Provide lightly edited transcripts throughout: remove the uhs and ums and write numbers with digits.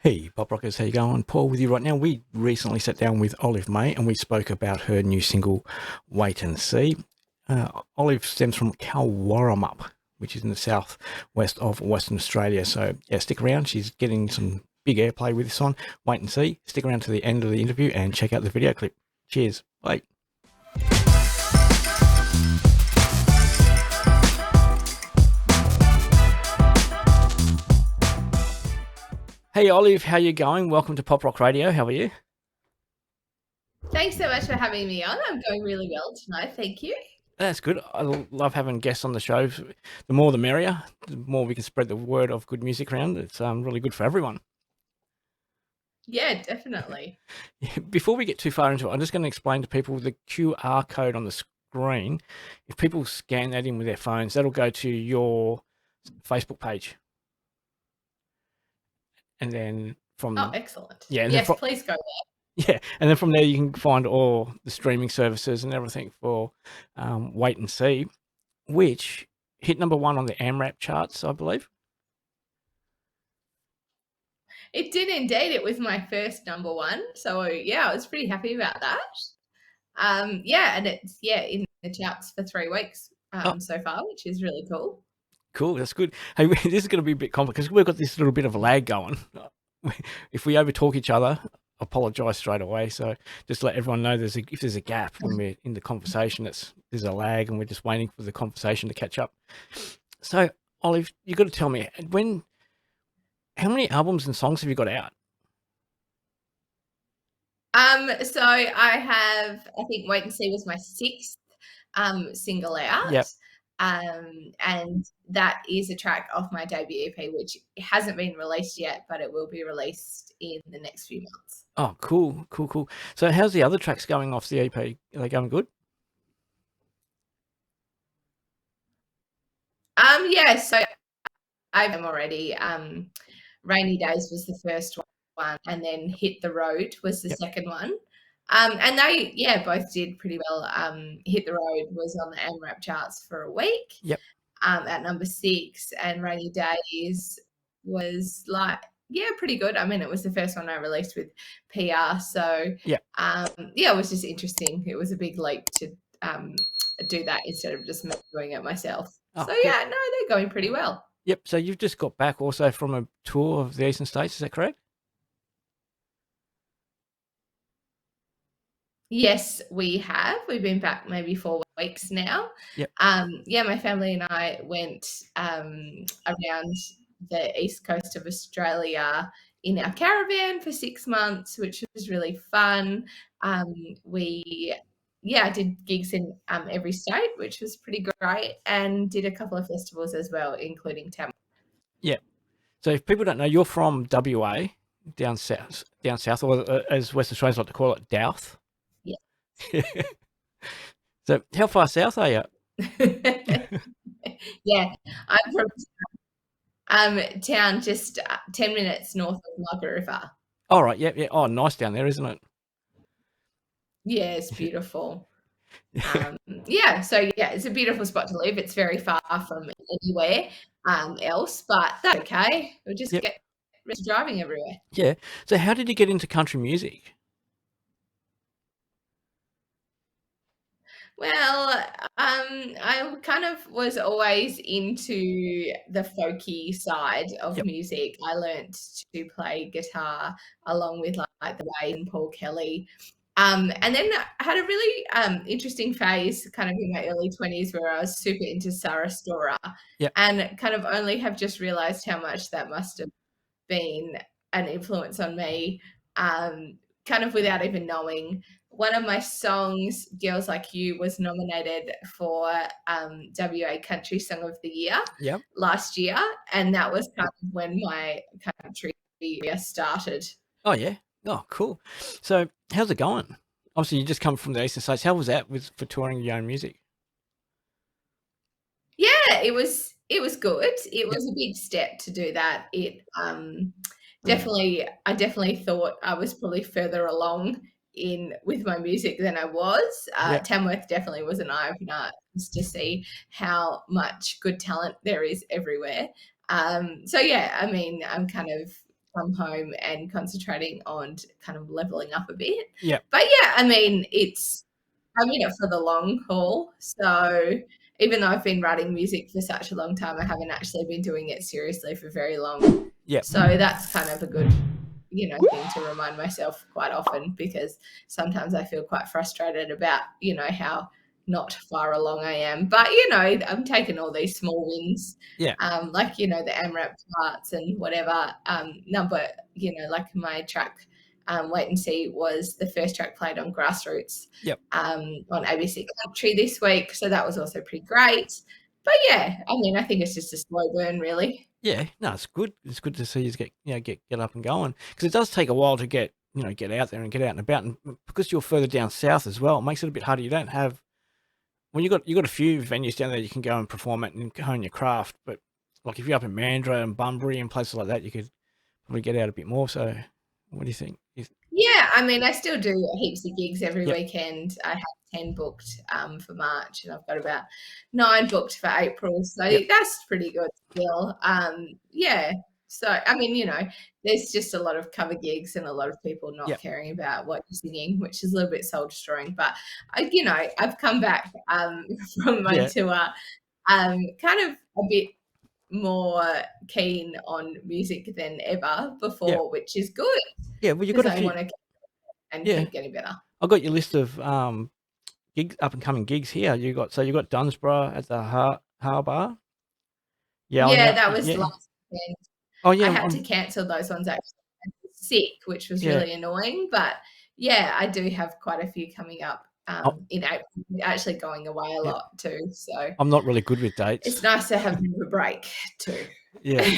Hey, Pop Rockers, how you going? Paul with you right now. We recently sat down with Olive Mae and we spoke about her new single, Wait and See. Olive stems from Kalwarramup, which is in the southwest of Western Australia. So, yeah, stick around. She's getting some big airplay with this one. Wait and see. Stick around to the end of the interview and check out the video clip. Cheers. Bye. Hey, Olive, how you going? Welcome to Pop Rock Radio. How are you? Thanks so much for having me on. I'm going really well tonight. Thank you. That's good. I love having guests on the show. The more the merrier. The more we can spread the word of good music around. It's really good for everyone. Yeah, definitely. Before we get too far into it, I'm just going to explain to people the QR code on the screen. If people scan that in with their phones, that'll go to your Facebook page. And then Oh, excellent. yeah, and Yes, please go there. yeah, and then from there you can find all the streaming services and everything for Wait and See, which hit number 1 on the AMRAP charts, I believe. It did indeed. It was my first number one. So yeah, I was pretty happy about that. Yeah, and it's in the charts for 3 weeks Oh, so far, which is really cool. cool, that's good. Hey, this is going to be a bit complicated because we've got this little bit of a lag going. If we overtalk each other, apologise straight away. So just let everyone know if there's a gap when we're in the conversation, there's a lag and we're just waiting for the conversation to catch up. So, Olive, you got to tell me how many albums and songs have you got out? So I think Wait and See was my 6th single out. Yep. And that is a track off my debut EP, which hasn't been released yet, but it will be released in the next few months. Oh, cool. So how's the other tracks going off the EP? Are they going good? Yeah, so I've already. Rainy Days was the first one, and then Hit the Road was the Yep. second one. And they, both did pretty well. Hit the Road was on the AMRAP charts for a week. Yep. At number 6, and Rainy Days was pretty good. I mean, it was the first one I released with PR, so Yep. it was just interesting. It was a big leap to do that instead of just doing it myself. Oh, So cool. yeah, no, they're going pretty well. Yep. So you've just got back also from a tour of the Eastern States, is that correct? Yes, we have. We've been back maybe 4 weeks now. Yep. My family and I went around the east coast of Australia in our caravan for 6 months, which was really fun. We did gigs in every state, which was pretty great, and did a couple of festivals as well, including Tamworth. Yeah. So if people don't know, you're from WA, down south, or as West Australians like to call it, Douth. Yeah. So how far south are you? Yeah, I'm from town just 10 minutes north of Margaret River. All right. Yeah. Oh, nice down there, isn't it? Yeah, it's beautiful. So it's a beautiful spot to live. It's very far from anywhere else, but that's okay. We'll just Yep. get driving everywhere. Yeah. So how did you get into country music? Well, I kind of was always into the folky side of Yep. music. I learnt to play guitar along with like the Wade and Paul Kelly. And then I had a really interesting phase kind of in my early 20s where I was super into Sarah Storer, Yep. and kind of only have just realized how much that must have been an influence on me, kind of without even knowing. One of my songs, Girls Like You, was nominated for WA Country Song of the Year Yep. last year, and that was kind of when my country career started. Oh yeah. Oh, cool. So how's it going? Obviously, you just come from the Eastern States. How was that for touring your own music? Yeah, it was good. It Yep. was a big step to do that. It I definitely thought I was probably further along in with my music than I was. Yep. Tamworth definitely was an eye-opener just to see how much good talent there is everywhere. I mean, I'm kind of come home and concentrating on kind of leveling up a bit. Yeah. But yeah, I mean, I'm in it for the long haul. So even though I've been writing music for such a long time, I haven't actually been doing it seriously for very long. Yeah. So that's kind of a good, thing to remind myself quite often, because sometimes I feel quite frustrated about, how not far along I am. But, I'm taking all these small wins, Yeah. like, the AMRAP charts and whatever number, like my track, Wait and See was the first track played on Grassroots Yep. on ABC Country this week. So that was also pretty great. But yeah, I mean, I think it's just a slow burn, really. Yeah, no, it's good. It's good to see you get up and going, because it does take a while to get out there and get out and about, and because you're further down south as well, it makes it a bit harder. You don't have you got a few venues down there you can go and perform at and hone your craft, but like if you're up in Mandurah and Bunbury and places like that, you could probably get out a bit more. So, what do you think? Yeah, I mean, I still do heaps of gigs every Yep. weekend. I have 10 booked for March, and I've got about 9 booked for April. So Yep. that's pretty good still. Yeah. So, I mean, there's just a lot of cover gigs and a lot of people not Yep. caring about what you're singing, which is a little bit soul destroying. But, I've come back from my Yeah. tour kind of a bit more keen on music than ever Yeah. before, which is good Yeah. Well, you got because a I few. want to and Yeah, keep getting better. I got your list of gigs, up and coming gigs here. You got Dunsborough at the Harbour. Yeah, Yeah, yeah, that was yeah. last weekend. Oh yeah, I had to cancel those ones actually. I was sick, which was yeah. really annoying. But yeah, I do have quite a few coming up Oh, in April. Actually going away a yeah. lot too. So I'm not really good with it's dates. nice to have a bit of a break too. Yeah,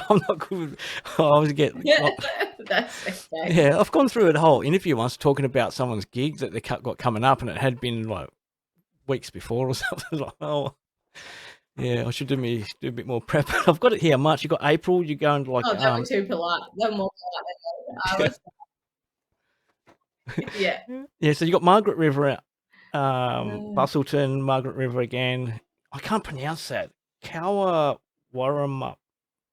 I'm not good with. I always get. Yeah, that's okay. Yeah, I've gone through a whole interview once talking about someone's gig that they got coming up, and it had been like weeks before or something. Like, oh, yeah, I should do a bit more prep. I've got it here. March. You got April. You're going to like Oh, they were too polite. They were more polite than I was. Yeah. yeah. So you got Margaret River, Mm. Bustleton, Margaret River again. I can't pronounce that. Kawarramup.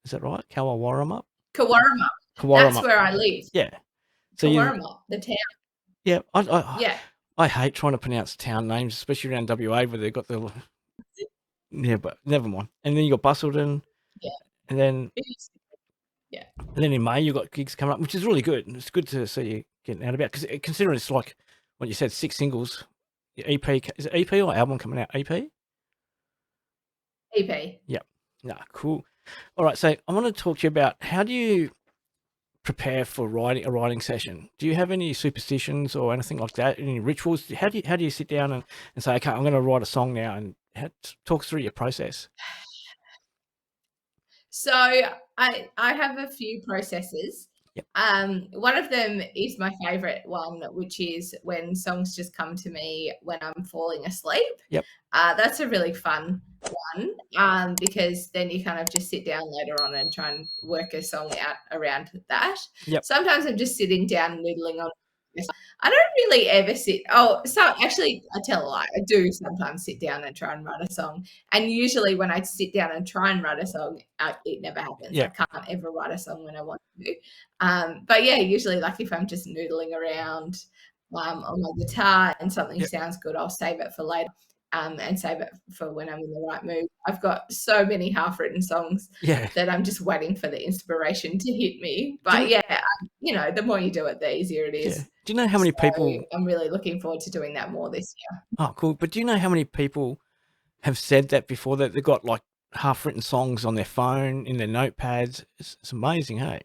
Is that right? Kawarramup. Kawarama. That's Kawarramup. where I live. Yeah. So you. Kawarama, the town. Yeah. I Yeah. I hate trying to pronounce town names, especially around WA where they've got the. Yeah, but never mind. And then you got Bustleton, Yeah. and then Yeah. in May you got gigs coming up, which is really good. And it's good to see you getting out about, because considering it's like what you said, 6 singles. Your EP, is it EP or album coming out? EP. EP. Yep. Nah, cool. All right, so I want to talk to you about, how do you prepare for a writing session? Do you have any superstitions or anything like that? Any rituals? How do you sit down and say, okay, I'm going to write a song now, and talk us through your process? So I have a few processes. Yep. One of them is my favorite one, which is when songs just come to me when I'm falling asleep. Yep. That's a really fun one, because then you kind of just sit down later on and try and work a song out around that. Yep. Sometimes I'm just sitting down noodling on. I don't really ever sit. Oh, so actually, I tell a lie. I do sometimes sit down and try and write a song. And usually, when I sit down and try and write a song, it never happens. Yeah. I can't ever write a song when I want to. But yeah, usually, like if I'm just noodling around on my guitar and something Yep. sounds good, I'll save it for later. And save it for when I'm in the right mood. I've got so many half-written songs Yeah. that I'm just waiting for the inspiration to hit me. But the more you do it, the easier it is. Yeah. Do you know how many people? I'm really looking forward to doing that more this year. Oh, cool. But do you know how many people have said that before, that they've got like half-written songs on their phone, in their notepads? It's amazing, hey?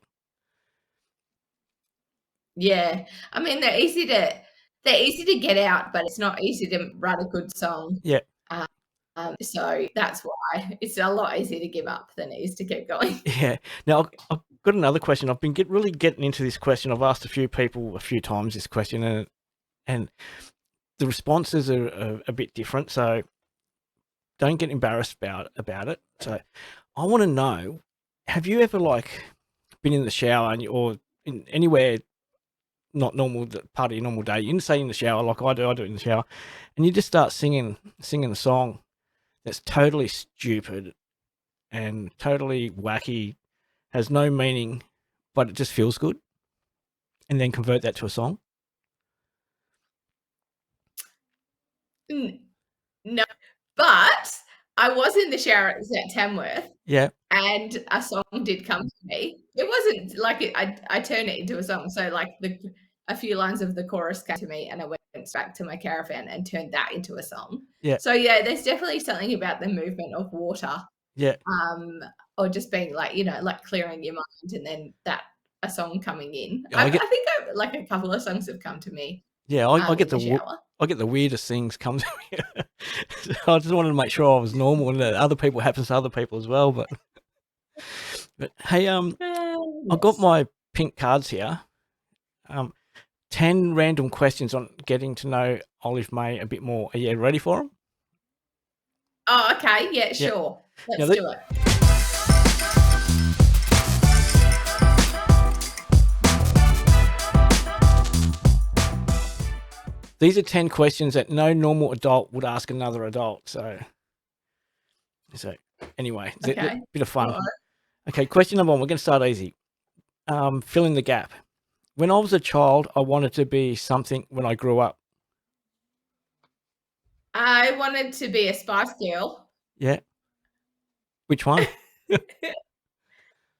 Yeah, I mean they're easy to get out, but it's not easy to write a good song. Yeah. So that's why it's a lot easier to give up than it is to keep going. Yeah. Now I've got another question. I've been really getting into this question. I've asked a few people a few times this question, and the responses are a bit different. So don't get embarrassed about it. So I want to know, have you ever like been in the shower or in anywhere not normal, part of your normal day, you say in the shower, like I do it in the shower, and you just start singing a song that's totally stupid and totally wacky, has no meaning, but it just feels good, and then convert that to a song? No, but I was in the shower at Tamworth. Yeah. And a song did come to me. It wasn't like I turned it into a song. So like a few lines of the chorus came to me, and I went back to my caravan and turned that into a song. Yeah. So yeah, there's definitely something about the movement of water, Yeah. or just being like, like clearing your mind, and then a song coming in. Yeah, I think like a couple of songs have come to me. Yeah, I get in the shower. I get the weirdest things come to me. So I just wanted to make sure I was normal and that other people happens to other people as well. But hey, I've got Yes. my pink cards here. 10 random questions on getting to know Olive Mae a bit more. Are you ready for them? Oh, okay. Yeah, sure. Now, Let's do it. These are 10 questions that no normal adult would ask another adult. So anyway, it's Okay. a bit of fun. All right. Okay, question number 1. We're going to start easy. Fill in the gap. When I was a child, I wanted to be something when I grew up. I wanted to be a Spice Girl. Yeah. Which one?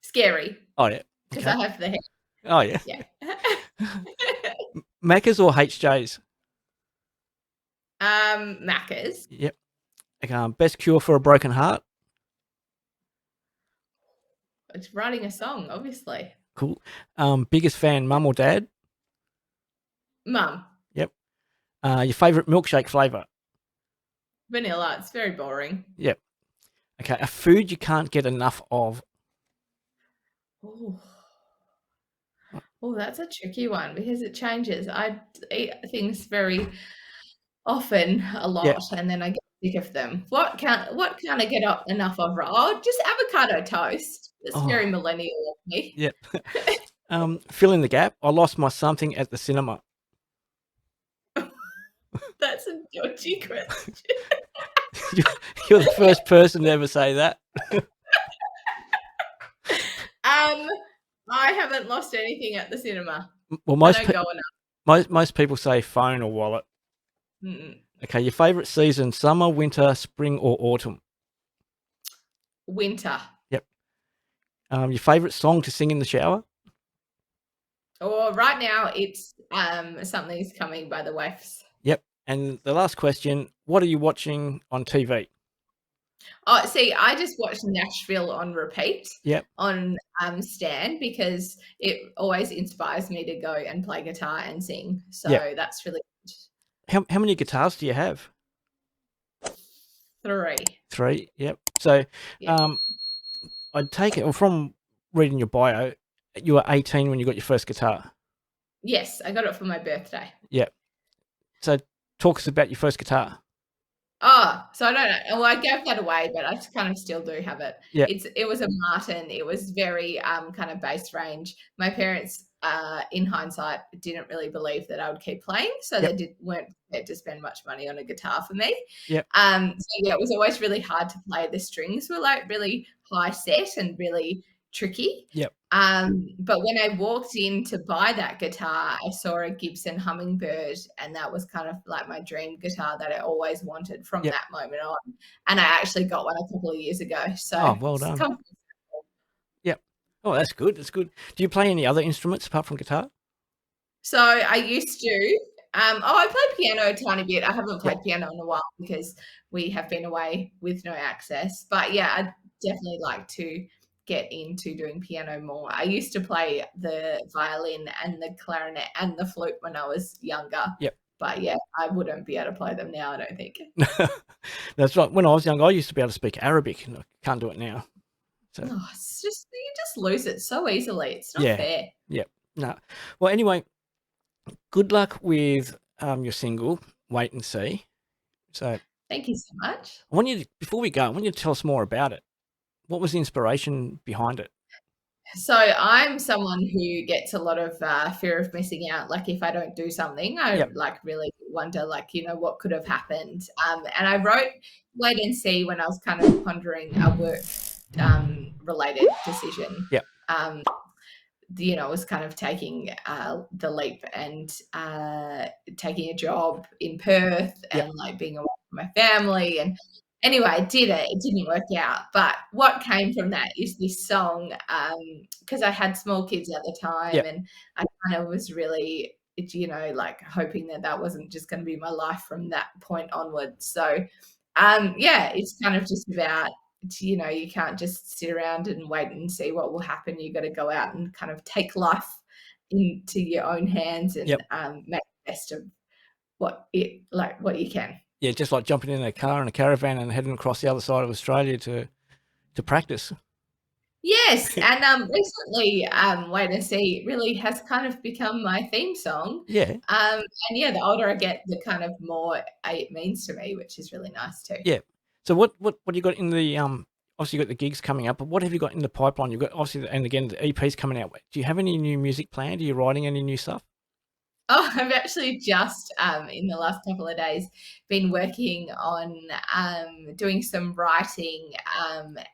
Scary. Oh, yeah. Because Okay. I have the hair. Oh, yeah. Yeah. Maccas or HJs? Macca's. Yep. Okay, best cure for a broken heart? It's writing a song, obviously. Cool. Biggest fan, mum or dad? Mum. Yep. Your favourite milkshake flavour? Vanilla. It's very boring. Yep. Okay, a food you can't get enough of? Oh, that's a tricky one because it changes. I eat things very often, a lot, and then I get sick of them. What can't I get up enough of? Oh, just avocado toast. It's very millennial of me. Yep. Fill in the gap. I lost my something at the cinema. That's a dodgy question. You're the first person to ever say that. I haven't lost anything at the cinema. Well, I don't go enough. most people say phone or wallet. Mm-mm. Okay, your favourite season, summer, winter, spring or autumn? Winter. Yep. Your favourite song to sing in the shower? Oh, right now it's Something's Coming by the Waifs. Yep. And the last question, what are you watching on TV? Oh, see, I just watched Nashville on repeat. Yep. On Stan, because it always inspires me to go and play guitar and sing. So that's really good. How many guitars do you have? 3. 3. Yep. So, I'd take it from reading your bio. You were 18 when you got your first guitar. Yes, I got it for my birthday. Yep. So, talk us about your first guitar. Oh, so I don't know. Well, I gave that away, but I kind of still do have it. Yeah. It was a Martin. It was very kind of bass range. My parents, in hindsight, didn't really believe that I would keep playing, so they weren't prepared to spend much money on a guitar for me. Yep. So yeah, it was always really hard to play. The strings were like really high set and really tricky. Yep. But when I walked in to buy that guitar, I saw a Gibson Hummingbird, and that was kind of like my dream guitar that I always wanted from that moment on. And I actually got one a couple of years ago. So well done. Yep. Oh, that's good. That's good. Do you play any other instruments apart from guitar? So I used to. I played piano a tiny bit. I haven't played piano in a while because we have been away with no access. But yeah, I'd definitely like to get into doing piano more. I used to play the violin and the clarinet and the flute when I was younger. Yep. But yeah, I wouldn't be able to play them now, I don't think. That's right. When I was young, I used to be able to speak Arabic, and I can't do it now. So it's just, you just lose it so easily. It's not fair. Yep. No. Well, anyway, good luck with your single, Wait and See. So thank you so much. Before we go, I want you to tell us more about it. What was the inspiration behind it? So I'm someone who gets a lot of fear of missing out. Like if I don't do something, I really wonder, what could have happened. And I wrote Wait and See when I was kind of pondering a work related decision. Yep. was kind of taking the leap and taking a job in Perth Yep. and like being away from my family. And anyway, I did it. It didn't work out. But what came from that is this song, because I had small kids at the time, Yep. and I kind of was really, like hoping that that wasn't just going to be my life from that point onwards. So, yeah, it's kind of just about, you can't just sit around and wait and see what will happen. You got to go out and kind of take life into your own hands and Yep. make the best of what you can. Yeah, just like jumping in a car in a caravan and heading across the other side of Australia to practice. Yes, and recently, "Wait and See" really has kind of become my theme song. Yeah. And yeah, the older I get, the kind of more it means to me, which is really nice too. Yeah. So what do you got in the obviously you got the gigs coming up, but what have you got in the pipeline? You've got obviously, and again the EP's coming out. Do you have any new music planned? Are you writing any new stuff? Oh, I've actually just, in the last couple of days, been working on doing some writing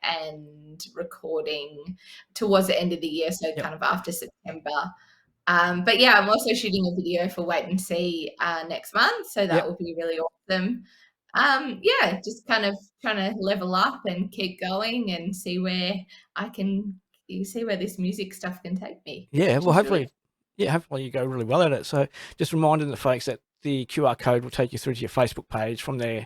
and recording towards the end of the year, so Yep. kind of after September. But yeah, I'm also shooting a video for Wait and See next month, so that Yep. will be really awesome. Yeah, just kind of trying to level up and keep going and see where I can see where this music stuff can take me, Yeah. which Well, is really hopefully you go really well at it. So just reminding the folks that the QR code will take you through to your Facebook page. From there,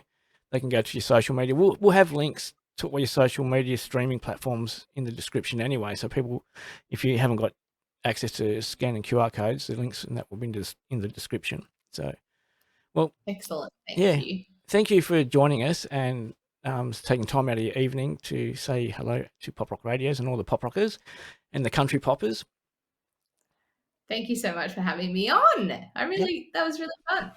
they can go to your social media. We'll have links to all your social media streaming platforms in the description anyway. So people, if you haven't got access to scanning QR codes, the links and that will be in the description. So, well, excellent. Thank yeah, you. thank you for joining us and taking time out of your evening to say hello to Pop Rock Radios and all the pop rockers and the country poppers. Thank you so much for having me on. That was really fun.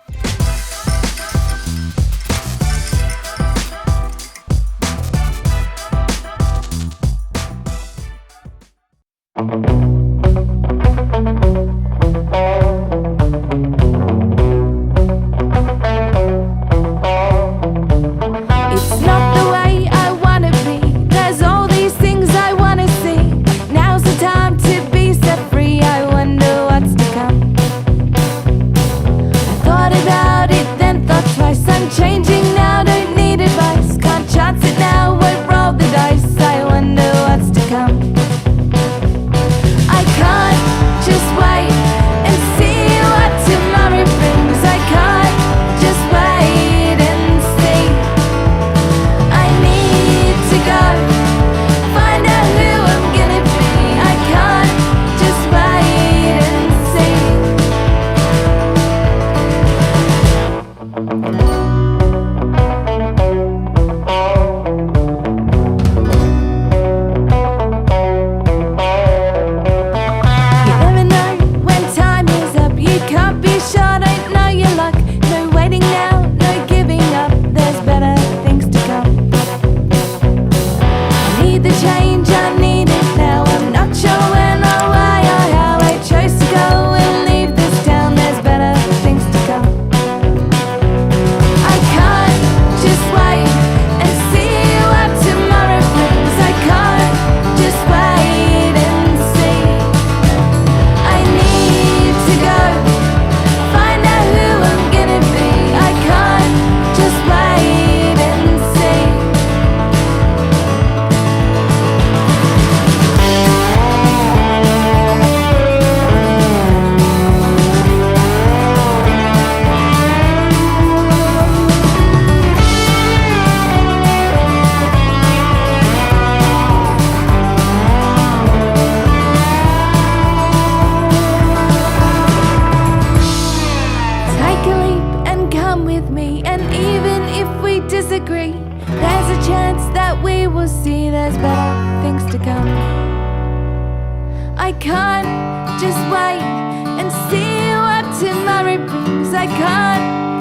I can't just wait and see what tomorrow brings. I can't